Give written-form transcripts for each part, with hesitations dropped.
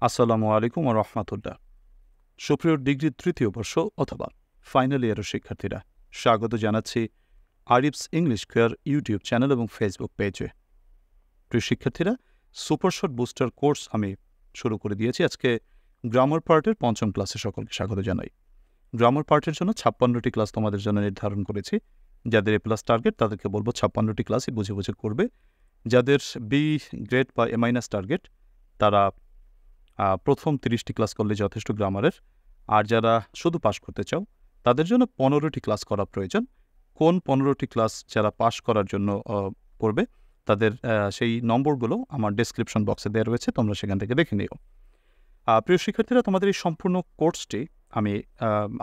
আসসালামু আলাইকুম ওয়া রাহমাতুল্লাহ। সুপ্রিয় ডিগ্রি তৃতীয় বর্ষ অথবা ফাইনাল ইয়ারের শিক্ষার্থীরা, স্বাগত জানাচ্ছি Arif's English care YouTube channel এবং ফেসবুক পেজে। প্রিয় শিক্ষার্থীরা, সুপার শর্ট বুস্টার কোর্স আমি শুরু করে দিয়েছি। আজকে গ্রামার পার্টের পঞ্চম ক্লাসে সকলকে স্বাগত জানাই। গ্রামার পার্টের জন্য 56টি ক্লাস তোমাদের জন্য নির্ধারণ করেছি। যাদের এ প্লাস টার্গেট তাদেরকে বলবো 56টি ক্লাসই বুঝে বুঝে করবে। যাদের বি গ্রেড বা এ মাইনাস টার্গেট তারা প্রথম 30টি ক্লাস করলে যথেষ্ট গ্রামারের। আর যারা শুধু পাশ করতে চাও তাদের জন্য 15টি ক্লাস করা প্রয়োজন। কোন 15টি ক্লাস যারা পাশ করার জন্য করবে তাদের সেই নম্বরগুলো আমার ডেসক্রিপশন বক্সে দেওয়া রয়েছে, তোমরা সেখান থেকে দেখে নিও। প্রিয় শিক্ষার্থীরা, তোমাদের এই সম্পূর্ণ কোর্সটি আমি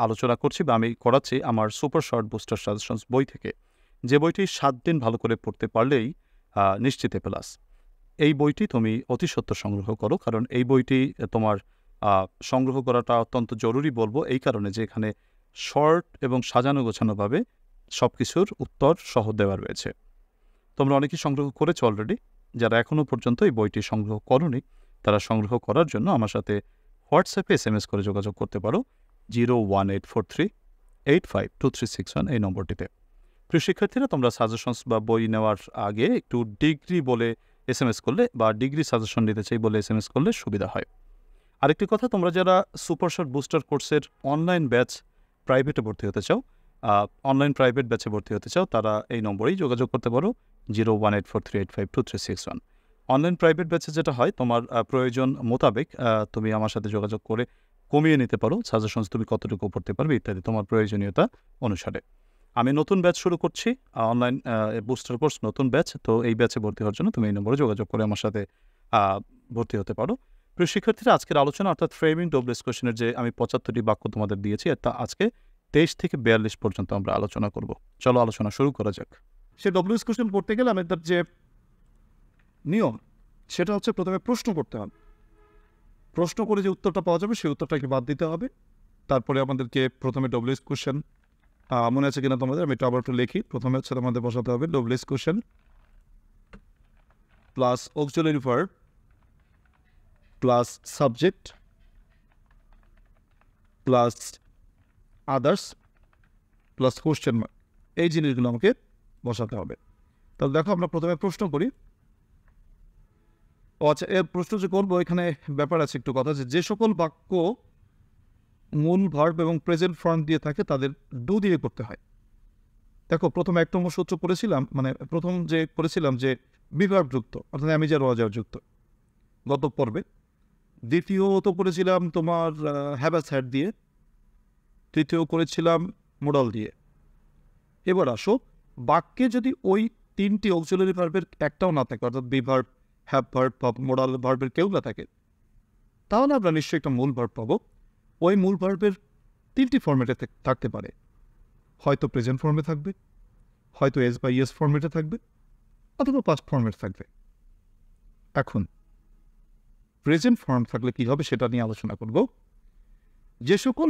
আলোচনা করছি বা আমি করাচ্ছি আমার সুপার শর্ট বুস্টার সাজেশনস বই থেকে, যে বইটি 7 দিন ভালো করে পড়তে পারলেই নিশ্চিত এ প্লাস। এই বইটি তুমি অতি সত্বর সংগ্রহ করো, কারণ এই বইটি তোমার সংগ্রহ করাটা অত্যন্ত জরুরি বলবো এই কারণে যে এখানে শর্ট এবং সাজানো গোছানোভাবে সব কিছুর উত্তর সহ দেওয়া রয়েছে। তোমরা অনেকেই সংগ্রহ করেছো অলরেডি। যারা এখনও পর্যন্ত এই বইটি সংগ্রহ করোনি তারা সংগ্রহ করার জন্য আমার সাথে হোয়াটসঅ্যাপে SMS করে যোগাযোগ করতে পারো 01843852361 এই নম্বরটিতে। প্রিয় শিক্ষার্থীরা, তোমরা সাজেশনস বা বই নেওয়ার আগে একটু ডিগ্রি বলে SMS করলে বা ডিগ্রি সাজেশন নিতে চাই বলে SMS করলে সুবিধা হয়। আরেকটি কথা, তোমরা যারা সুপার শর্ট বুস্টার কোর্সের অনলাইন ব্যাচ প্রাইভেটে ভর্তি হতে চাও, অনলাইন প্রাইভেট ব্যাচে ভর্তি হতে চাও, তারা এই নম্বরেই যোগাযোগ করতে পারো 01843852361। অনলাইন প্রাইভেট ব্যাচে যেটা হয়, তোমার প্রয়োজন মোতাবেক তুমি আমার সাথে যোগাযোগ করে কমিয়ে নিতে পারো সাজেশনস তুমি কতটুকু পড়তে পারবে ইত্যাদি, তোমার প্রয়োজনীয়তা অনুসারে। আমি নতুন ব্যাচ শুরু করছি, অনলাইন বুস্টার কোর্স নতুন ব্যাচ। তো এই ব্যাচে ভর্তি হওয়ার জন্য তুমি এই নম্বরে যোগাযোগ করে আমার সাথে ভর্তি হতে পারো। প্রিয় শিক্ষার্থীরা, আজকের আলোচনা অর্থাৎ ফ্রেমিং ডব্লিউএস কোয়েশনের যে আমি 75টি বাক্য তোমাদের দিয়েছি, তা আজকে 23 থেকে 42 পর্যন্ত আমরা আলোচনা করব। চলো আলোচনা শুরু করা যাক। সে ডব্লিউএস কোয়েশ্চেন পড়তে গেলে আমাদের যে নিয়ম সেটা হচ্ছে প্রথমে প্রশ্ন করতে হবে। প্রশ্ন করে যে উত্তরটা পাওয়া যাবে সেই উত্তরটাকে বাদ দিতে হবে। তারপরে আমাদেরকে প্রথমে ডব্লিউএস কোয়েশ্চেন, মনে আছে কিনা তোমাদের, আমি একটু আবার একটু লিখি। প্রথমে হচ্ছে তোমাদের বসাতে হবে WH question plus auxiliary verb plus subject plus others plus question mark, এই জিনিসগুলো আমাকে বসাতে হবে। তাহলে দেখো, আমরা প্রথমে প্রশ্ন করি। আচ্ছা, এর প্রশ্ন যে করবো, এখানে ব্যাপার আছে একটু কথা, যে সকল বাক্য মূল ভার্ব এবং প্রেজেন্ট ফর্ম দিয়ে থাকে তাদের ডু দিয়ে করতে হয়। দেখো, প্রথম 1 নম্বর সূত্র পড়েছিলাম, মানে প্রথম যে করেছিলাম যে বিভার্ব যুক্ত, অর্থাৎ অ্যামিজার ওয়াজার যুক্ত গত পর্বে। দ্বিতীয়ত করেছিলাম তোমার হ্যাভাস হ্যাড দিয়ে। তৃতীয় করেছিলাম মোডাল দিয়ে। এবার আসো, বাক্যে যদি ওই 3টি অক্সিলারি ভার্বের একটাও না থাকে, অর্থাৎ বিভার্ব, হ্যাভ ভার্ব বা মোডাল ভার্বের কেউ না থাকে, তাহলে আমরা নিশ্চয়ই একটা মূল ভার্ব পাবো। ওই মূল ভার্বের 3টি ফর্মেটে থাকতে পারে। হয়তো প্রেজেন্ট ফর্মে থাকবে, হয়তো এস বা ইএস ফর্মেটে থাকবে, অথবা পাস্ট ফর্মেটে থাকবে। এখন প্রেজেন্ট ফর্ম থাকলে কী হবে সেটা নিয়ে আলোচনা করব। যে সকল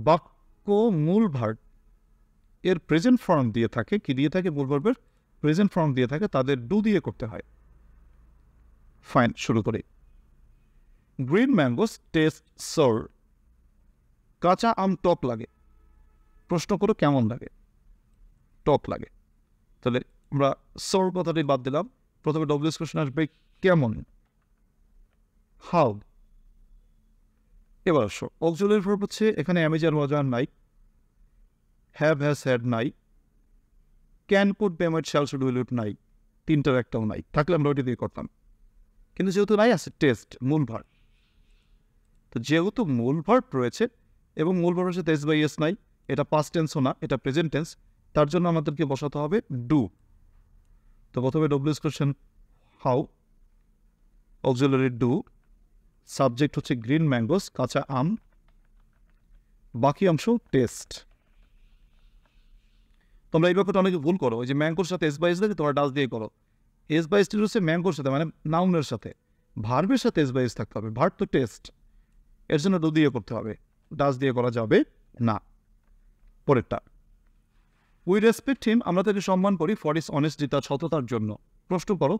বাক্য মূল ভার্ব এর প্রেজেন্ট ফর্ম দিয়ে থাকে, কি দিয়ে থাকে, মূল ভার্বের প্রেজেন্ট ফর্ম দিয়ে থাকে, তাদের ডু দিয়ে করতে হয়। ফাইন, শুরু করি। গ্রিন ম্যাঙ্গোস টেস্ট সর। কাঁচা আম টক লাগে। প্রশ্ন করো কেমন লাগে? টক লাগে। তাহলে আমরা সর কথাটি বাদ দিলাম। প্রথমে ডব্লিউএস কোয়েশ্চেন আসবে কেমন, হাউ। এবার আসো, অক্সিলারি ভার্ব হচ্ছে এখানে অ্যামিজার ওয়াজার নাই, হ্যাভ হ্যাজ হ্যাড নাই, can could be might shall should will would নাই, 3টার একটাও নাই। থাকলে আমরা ওইটা দিয়ে করতাম, কিন্তু যেহেতু নাই আছে টেস্ট মূল ভার্ব। তো যেহেতু মূল ভার্ব রয়েছে এবং মূল ভার্বের সাথে এস বাই এস নাই, এটা পাস্ট টেন্সও না, এটা প্রেজেন্ট টেন্স, তার জন্য আমাদেরকে বসাতে হবে ডু। তো প্রথমে WH question how, auxiliary do, subject হচ্ছে গ্রিন ম্যাঙ্গোস কাঁচা আম, বাকি অংশ টেস্ট। তোমরা এই ব্যাপারটা অনেকে ভুল করো, ওই যে ম্যাঙ্গোর সাথে এস বাই এস লাগে তোমরা ডাস দিয়ে করো। এস বাই এসটি হচ্ছে ম্যাঙ্গোর সাথে, মানে নাউনের সাথে। ভার্বের সাথে এস বাই এস থাকতে হবে, ভার্ব তো টেস্ট, এর জন্য ডু দিয়ে করতে হবে, ডাস দিয়ে করা যাবে না। পরেরটা, উই রেসপেক্ট হিম, আমরা তাকে সম্মান করি, ফর ইস অনেস্টি, তার সততার জন্য। প্রশ্ন করো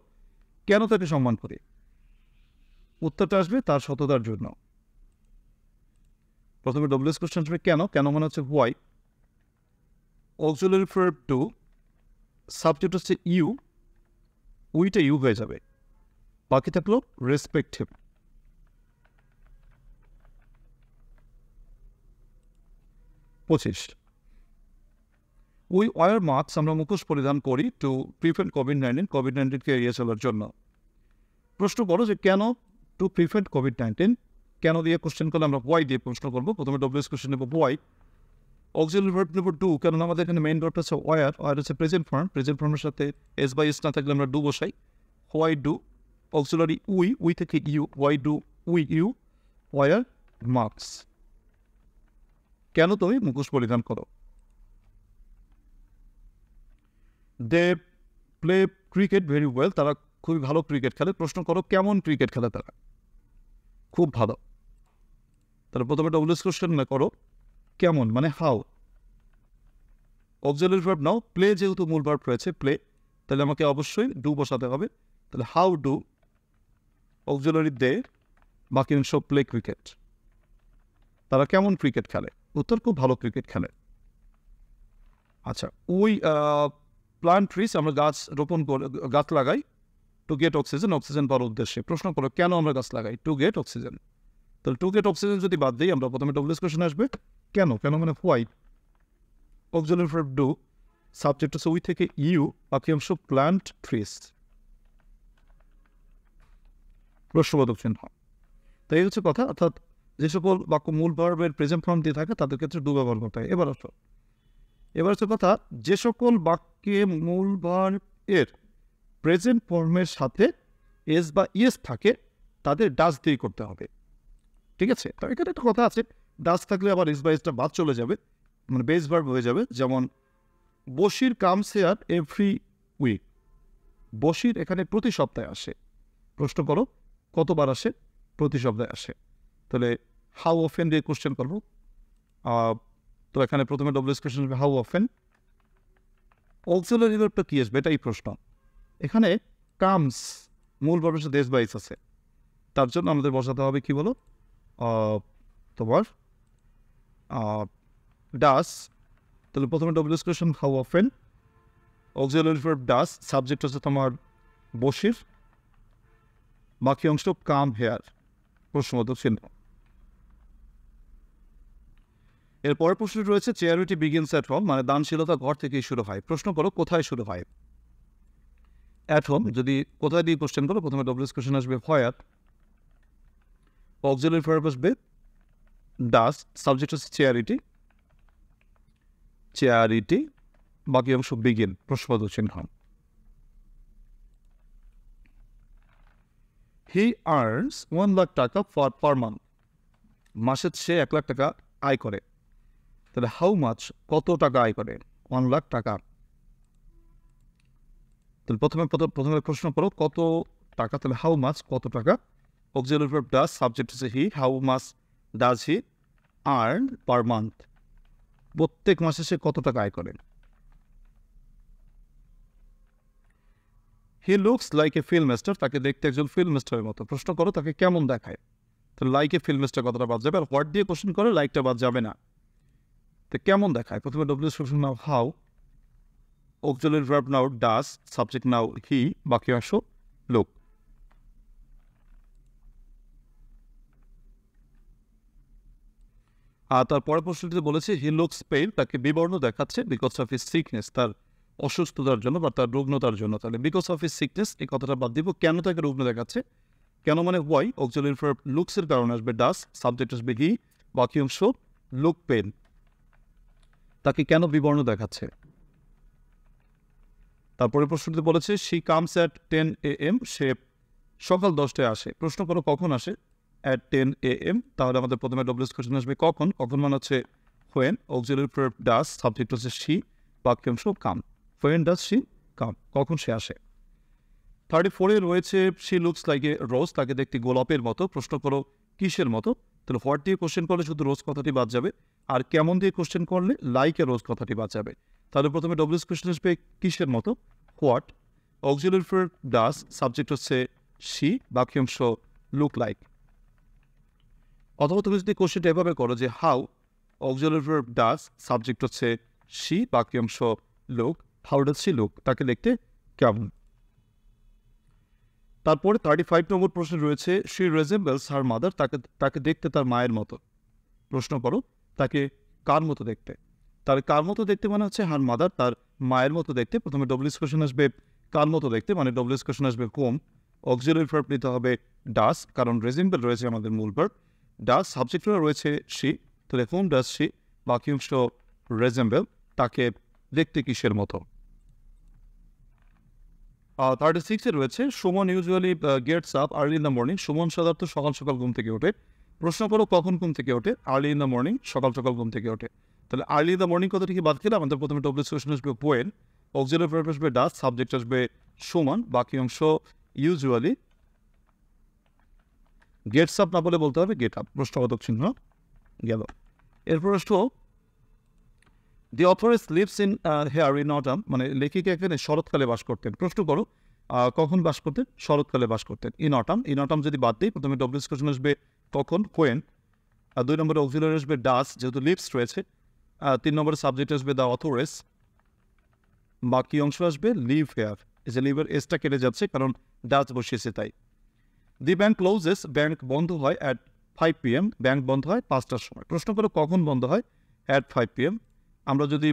কেন তাকে সম্মান করি? উত্তরটা আসবে তার সততার জন্য। প্রথমে ডব্লিউএস কোশ্চেন আসবে কেন, কেন মানে হচ্ছে why, auxiliary verb to, subject হচ্ছে ইউ, উইটা ইউ হয়ে যাবে, বাকি থাকলো রেসপেক্টিভ। 25 উই ওয়ার মাস্ক, আমরা মুখোশ পরিধান করি টু প্রিভেন্ট কোভিড-19, কোভিড-19কে এড়িয়ে চলার জন্য। প্রশ্ন করো যে কেন টু প্রিভেন্ট কোভিড-19, কেন দিয়ে কোশ্চেন করলে আমরা হোয়াই দিয়ে প্রশ্ন করবো। প্রথমে ডব্লিউএস কোশ্চেন নেবো হোয়াই, অক্সিলারি ভার্ব নেবো ডু, কেননা আমাদের এখানে মেইন ভার্বটা হচ্ছে ওয়ার, ওয়ার হচ্ছে প্রেজেন্ট ফর্ম, প্রেজেন্ট ফর্মের সাথে এস বাই এস না থাকলে আমরা ডু বসাই, why do, auxiliary we, we থেকে you, why do we you wear mask, কেন তুমি মুখোশ পরিধান করো। They play cricket very well, তারা খুবই ভালো ক্রিকেট খেলে। প্রশ্ন করো কেমন ক্রিকেট খেলে তারা, খুব ভালো। তাহলে প্রথমে ডব্লিউএস কোশ্চেন করো কেমন মানে how, auxiliary verb now, play যেহেতু মূল ভার্ব রয়েছে প্লে, তাহলে আমাকে অবশ্যই ডু বসাতে হবে। তাহলে হাউ ডু অক্সিলারি দে, বাকি অংশ প্লে ক্রিকেট, তারা কেমন ক্রিকেট খেলে, উত্তর খুব ভালো ক্রিকেট খেলে। আচ্ছা, উই প্লান্ট ট্রিজ, আমরা গাছ রোপণ করে গাছ লাগাই টু গেট অক্সিজেন, অক্সিজেন পাওয়ার উদ্দেশ্যে। প্রশ্ন করো কেন আমরা গাছ লাগাই, টু গেট অক্সিজেন। তাহলে টু গেট অক্সিজেন যদি বাদ দিই আমরা প্রথমে ডব্লিউএস কোশ্চেন আসবে কেন, কেন মানে why, auxiliary verb do, subject হচ্ছে উই থেকে ইউ, বাকি অংশ প্লান্ট ট্রিজ, প্রশ্নবোধক চিহ্ন। তাই এই হচ্ছে কথা, অর্থাৎ যে সকল বাক্য মূল ভার্বের প্রেজেন্ট ফর্ম দিয়ে থাকে তাদের ক্ষেত্রে ডু ব্যবহার করতে হয়। এবার হচ্ছে কথা, যে সকল বাক্যে মূল ভার্ব এর প্রেজেন্ট ফর্মের সাথে এস বা ইয়েস থাকে তাদের ডাস দিয়ে করতে হবে, ঠিক আছে। তো এখানে একটা কথা আছে, ডাস থাকলে আবার এস বা এসটা বাদ চলে যাবে, মানে বেস ভার্ব হয়ে যাবে। যেমন Bashir comes here every week, Bashir এখানে প্রতি সপ্তাহে আসে। প্রশ্ন করো কতবার আসে, প্রতি সপ্তাহে আসে। তাহলে হাউ অফেন দিয়ে কোশ্চেন করবো। তো এখানে প্রথমে ডব্লিউএস কোশ্চেন হবে হাউ অফেন, অক্সিলারি ভার্বটা কি আসবে এটাই প্রশ্ন। এখানে কামস মূল ভার্বের সাথে এস বা এস আছে, তার জন্য আমাদের বসাতে হবে কি বলো, তোমার ডাস। তাহলে প্রথমে W S question how often, auxiliary verb does, subject হচ্ছে তোমার বশির, বাকি অংশ কাম হেয়ার, প্রশ্নবোধক চিহ্ন। এর পরের প্রশ্ন রয়েছে চ্যারিটি বিগিনস অ্যাট হোম, মানে দানশীলতা ঘর থেকেই শুরু হয়। প্রশ্ন করো কোথায় শুরু হয়, অ্যাট হোম। যদি কোথায় দিয়ে কোশ্চেন করো প্রথমে ডব্লিউএস কোশ্চেন আসবে হোয়ার, অক্সিলারি ভার্ব আসবে ডাস, সাবজেক্ট হচ্ছে চ্যারিটি, চ্যারিটি, বাকি অংশ বিগিন, প্রশ্নবোধক চিহ্ন। হি আর্নস 1 লাখ টাকা পার মান্থ, মাসে সে 1 লাখ টাকা আয় করে। তাহলে হাউ মাচ কত টাকা আয় করে, 1 লাখ টাকা। তাহলে প্রথমে প্রশ্ন করো কত টাকা, তাহলে হাউ মাচ কত টাকা, অক্সিলারি ভার্ব ডাজ, সাবজেক্ট হচ্ছে he, how much does he earn per month, প্রত্যেক মাসে সে কত টাকা আয় করে। He looks like a film star, তাকে দেখতে একজন ফিল্ম স্টারের মতো। প্রশ্ন করো তাকে কেমন দেখায়, তো লাইক এ ফিল্ম স্টার কথাটা বাদ যাবে, আর হোয়াট দিয়ে কোশ্চেন করে লাইকটা বাদ যাবে না। তো কেমন দেখায়, প্রথমে W S question now how, auxiliary verb now does, subject now he, বাকি অংশ লুক। আর তারপরে প্রশ্নটিতে বলেছে হি লুকস পেইন, তাকে বিবর্ণ দেখাচ্ছে বিকজ অফ হিজ সিকনেস, তার অসুস্থতার জন্য বা তার রুগ্নতার জন্য। তাহলে বিকজ অফ হিজ সিকনেস এই কথাটা বাদ দিব, কেন তাকে রুগ্ন দেখাচ্ছে, কেন মানে হোয়াই, অক্সিলারি ভার্ব লুকসের কারণে আসবে ডাজ, সাবজেক্ট আসবে হি, বাকি অংশ লুক পেন, তাকে কেন বিবর্ণ দেখাচ্ছে। তারপরে প্রশ্নটি বলেছে শি কামস অ্যাট 10 AM, সে সকাল 10টায় আসে। প্রশ্ন করো কখন আসে, অ্যাট 10 AM। তাহলে আমাদের প্রথমে ডব্লিউএস কোশ্চেন আসবে কখন, কখন মানে হচ্ছে when, auxiliary verb does, subject হচ্ছে শি, বাক্যাংশ কাম, হোয়েন ডাজ শি কাম, কখন সে আসে। 34-এ রয়েছে শি লুকস লাইক এ রোজ, তাকে দেখতে গোলাপের মতো। প্রশ্ন করো কিসের মতো, তাহলে হোয়াট দিয়ে কোশ্চেন করলে শুধু রোজ কথাটি বাদ যাবে, আর কেমন দিয়ে কোশ্চেন করলে লাইক এ রোজ কথাটি বাদ যাবে। তাহলে প্রথমে ডব্লিউএস কোশ্চেন আসবে কিসের মতো, what, auxiliary verb does, subject হচ্ছে শি, বাক্যাংশ লুক লাইক। অথবা তুমি যদি কোশ্চেনটা এভাবে করো যে how auxiliary verb does, subject হচ্ছে শি, বাকি অংশ look, how does she look, তাকে দেখতে কেমন। তারপরে 35 নম্বর প্রশ্ন রয়েছে শি রেজেম্বলস হার মাদার, তাকে দেখতে তার মায়ের মতো। প্রশ্ন করো তাকে কার মতো দেখতে। তার কার মতো দেখতে মানে হচ্ছে হার মাদার, তার মায়ের মতো দেখতে। প্রথমে ডব্লিউএস কোশ্চেন আসবে কার মতো দেখতে, মানে ডব্লিউএস কোশ্চেন আসবে হোম, অক্সিলারি ভার্ব নিতে হবে ডাস, কারণ রেজেম্বল রয়েছে আমাদের মূল ভার্ব। ডাস সাবজেক্টরা রয়েছে শি, তাহলে হোম ডাস শি, বাকি অংশ রেজেম্বল, তাকে দেখতে কিসের মতো। 36 রয়েছে Suman usually gets up early in the morning, Suman সাধারণত সকাল সকাল ঘুম থেকে ওঠে। প্রশ্ন করো কখন ঘুম থেকে ওঠে, আর্লি ইন দ্য মর্নিং, সকাল সকাল ঘুম থেকে ওঠে। তাহলে আর্লি ইন দ্য মর্নিং কথাটি কি বাদ খেলে আমাদের প্রথমে ডব্লিউএস কোশ্চেন আসবে হোয়েন, অক্সিলারি ভার্ব আসবে ডাস, সাবজেক্ট আসবে সুমন, বাকি অংশ ইউজুয়ালি। গেটস আপ না বলে বলতে হবে গেট আপ, প্রশ্নবোধক চিহ্ন গেল। এরপর আসতো the authoress lives in here in autumn, মানে লেখিকা এখানে শরৎকালে বাস করতেন। প্রশ্ন করো কখন বাস করতেন, শরৎকালে বাস করতেন। ইন অটাম যদি বাদ দিই প্রথমে ডব্লিউএস কোশ্চেন আসবে কখন, হোয়েন, 2 নম্বরে অক্সিলারি আসবে ডাস, যেহেতু লিভস রয়েছে। 3 নম্বরে সাবজেক্ট আসবে দ্য অথরেস, বাকি অংশ আসবে লিভ হেয়ার, এই যে লিভের এসটা কেটে যাচ্ছে কারণ ডাস বসিয়েছে তাই। দি ব্যাংক ক্লোজেস, ব্যাংক বন্ধ হয় অ্যাট 5 PM, ব্যাংক বন্ধ হয় 5টার সময়। প্রশ্ন করো কখন বন্ধ হয়, অ্যাট 5 PM। আমরা যদি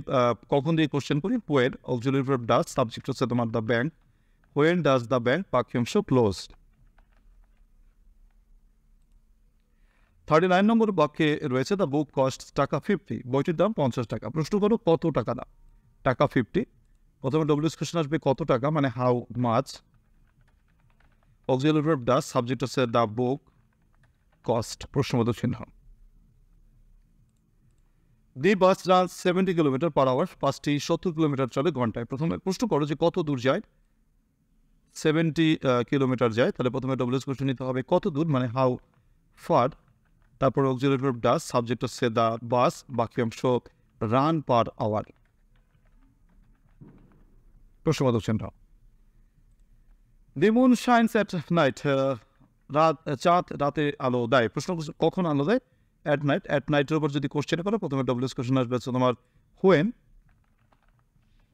কখন দিয়ে কোশ্চেন করি when, auxiliary verb does, subject হচ্ছে তোমার the bank, when does the bank, বাকি অংশ ক্লোজড। 39 নম্বর বাক্যে রয়েছে দ্য বুক কস্ট টাকা 50, বইটির দাম 50 টাকা। প্রশ্ন করো কত টাকা দাম, টাকা 50। প্রথমে ডব্লিউএস কোশ্চেন আসবে কত টাকা, মানে how much, auxiliary verb does, subject হচ্ছে দ্য বুক কস্ট, প্রশ্নবোধক চিহ্ন। The bus run 70 kilometre per hour, বাসটি 70 কিলোমিটার চলে ঘন্টায়। প্রথমে প্রশ্ন করো যে কত দূর যায়, 70 কিলোমিটার যায়। তাহলে প্রথমে ডব্লিউএস কোশ্চেন নিতে হবে কত দূর, মানে হাউ ফার, তারপর অক্সিলারি ভার্ব ডাস, সাবজেক্ট হচ্ছে দ্য বাস, বাকি অংশ রান পার আওয়ার, প্রশ্নবোধক চিহ্ন। The moon shines at night, চাঁদ রাতে আলো দেয়। প্রশ্ন কখন আলো দেয়, অ্যাট নাইট। অ্যাট নাইটের উপর যদি কোশ্চেন করো প্রথমে ডব্লিউএস কোশ্চেন আসবে তোমার হোয়েন,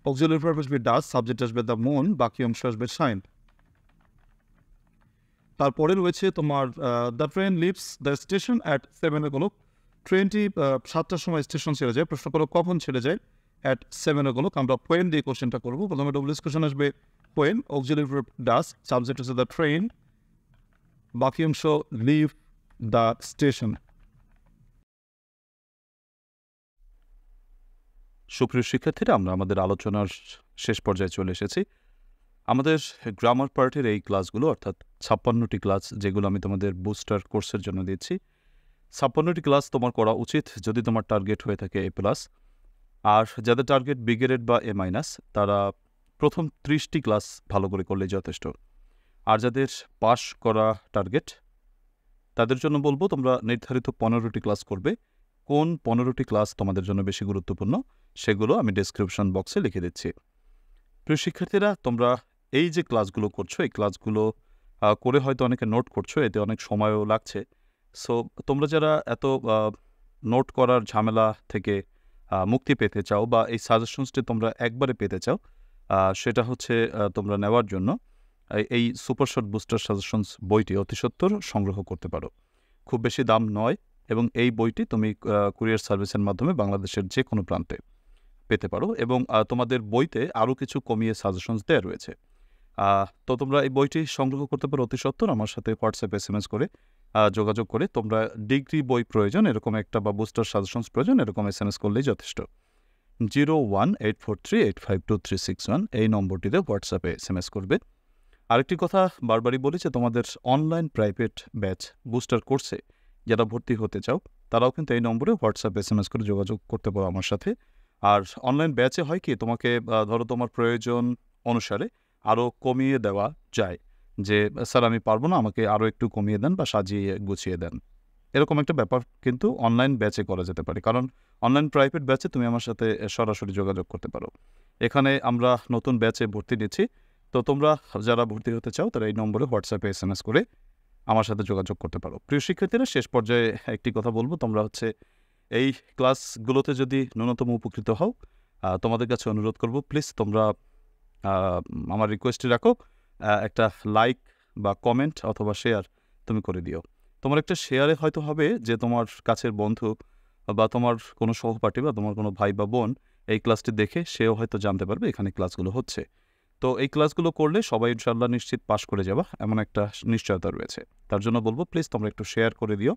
অক্সিলারি ভার্ব আসবে ডাস, সাবজেক্ট আসবে দ্য মুন, বাকি অংশ আসবে শাইন। তারপরে রয়েছে তোমার the train leaves the station at 7 o'clock, ট্রেনটি 7টার সময় স্টেশন ছেড়ে যায়। প্রশ্ন করো কখন ছেড়ে যায়, অ্যাট 7 o'clock। আমরা হোয়েন দিয়ে কোশ্চেনটা করবো। প্রথমে ডব্লিউএস কোশ্চেন আসবে when, auxiliary verb does, subject হচ্ছে দ্য ট্রেন, বাকি অংশ লিভ দ্য স্টেশন। সুপ্রিয় শিক্ষার্থীরা, আমরা আমাদের আলোচনার শেষ পর্যায়ে চলে এসেছি। আমাদের গ্রামার পার্টের এই ক্লাসগুলো অর্থাৎ 56টি ক্লাস যেগুলো আমি তোমাদের বুস্টার কোর্সের জন্য দিচ্ছি, 56টি ক্লাস তোমার করা উচিত যদি তোমার টার্গেট হয়ে থাকে A+। আর যাদের টার্গেট বি গ্রেড বা A-, তারা প্রথম 30টি ক্লাস ভালো করে করলেই যথেষ্ট। আর যাদের পাস করা টার্গেট তাদের জন্য বলবো তোমরা নির্ধারিত 15টি ক্লাস করবে। কোন 15টি ক্লাস তোমাদের জন্য বেশি গুরুত্বপূর্ণ সেগুলো আমি ডেসক্রিপশন বক্সে লিখে দিচ্ছি। প্রিয় শিক্ষার্থীরা, তোমরা এই যে ক্লাসগুলো করছো, এই ক্লাসগুলো করে হয়তো অনেকে নোট করছো, এতে অনেক সময়ও লাগছে। সো তোমরা যারা এত নোট করার ঝামেলা থেকে মুক্তি পেতে চাও বা এই সাজেশনসটি তোমরা একবারে পেতে চাও, সেটা হচ্ছে তোমরা নেওয়ার জন্য এই সুপার শর্ট বুস্টার সাজেশনস বইটি অতি সত্বর সংগ্রহ করতে পারো। খুব বেশি দাম নয় এবং এই বইটি তুমি কুরিয়ার সার্ভিসের মাধ্যমে বাংলাদেশের যে কোনো প্রান্তে পেতে পারো এবং তোমাদের বইতে আরও কিছু কমিয়ে সাজেশনস দেওয়া রয়েছে। তো তোমরা এই বইটি সংগ্রহ করতে পারো অতি সত্বর আমার সাথে হোয়াটসঅ্যাপ SMS করে যোগাযোগ করে। তোমরা ডিগ্রি বই প্রয়োজন এরকম একটা বা বুস্টার সাজেশনস প্রয়োজন এরকম SMS করলেই যথেষ্ট। 01843852361 এই নম্বরটিতে হোয়াটসঅ্যাপে SMS করবে। আরেকটি কথা বারবারই বলি যে তোমাদের অনলাইন প্রাইভেট ব্যাচ বুস্টার কোর্সে যারা ভর্তি হতে চাও তারাও কিন্তু এই নম্বরে হোয়াটসঅ্যাপ SMS করে যোগাযোগ করতে পারো আমার সাথে। আর অনলাইন ব্যাচে হয় কি, তোমাকে ধরো তোমার প্রয়োজন অনুসারে আরও কমিয়ে দেওয়া যায় যে স্যার আমি পারবো না, আমাকে আরও একটু কমিয়ে দেন বা সাজিয়ে গুছিয়ে দেন, এরকম একটা ব্যাপার কিন্তু অনলাইন ব্যাচে করা যেতে পারে। কারণ অনলাইন প্রাইভেট ব্যাচে তুমি আমার সাথে সরাসরি যোগাযোগ করতে পারো। এখানে আমরা নতুন ব্যাচে ভর্তি নিচ্ছি, তো তোমরা যারা ভর্তি হতে চাও তারা এই নম্বরে হোয়াটসঅ্যাপে SMS করে আমার সাথে যোগাযোগ করতে পারো। প্রিয় শিক্ষার্থীরা, শেষ পর্যায়ে একটি কথা বলবো, তোমরা হচ্ছে এই ক্লাসগুলোতে যদি ন্যূনতম উপকৃত হও, তোমাদের কাছে অনুরোধ করব, প্লিজ তোমরা আমার রিকোয়েস্টই রাখো, একটা লাইক বা কমেন্ট অথবা শেয়ার তুমি করে দিও। তোমার একটা শেয়ারে হয়তো হবে যে তোমার কাছের বন্ধু বা তোমার কোনো সহপাঠী বা তোমার কোনো ভাই বা বোন এই ক্লাসটি দেখে সেও হয়তো জানতে পারবে এখানে ক্লাসগুলো হচ্ছে। তো এই ক্লাসগুলো করলে সবাই ইনশাল্লাহ নিশ্চিত পাশ করে যাবা, এমন একটা নিশ্চয়তা রয়েছে। তার জন্য বলবো, প্লিজ তোমরা একটু শেয়ার করে দিও।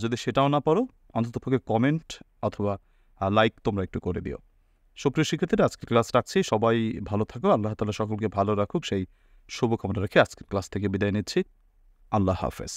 যদি সেটাও না পারো, অন্ততপক্ষে কমেন্ট অথবা লাইক তোমরা একটু করে দিও। সুপ্রিয় শিক্ষার্থীরা, আজকের ক্লাস রাখছি। সবাই ভালো থাকো, আল্লাহ তাআলা সকলকে ভালো রাখুক, সেই শুভকামনা রেখে আজকের ক্লাস থেকে বিদায় নিচ্ছি। আল্লাহ হাফেজ।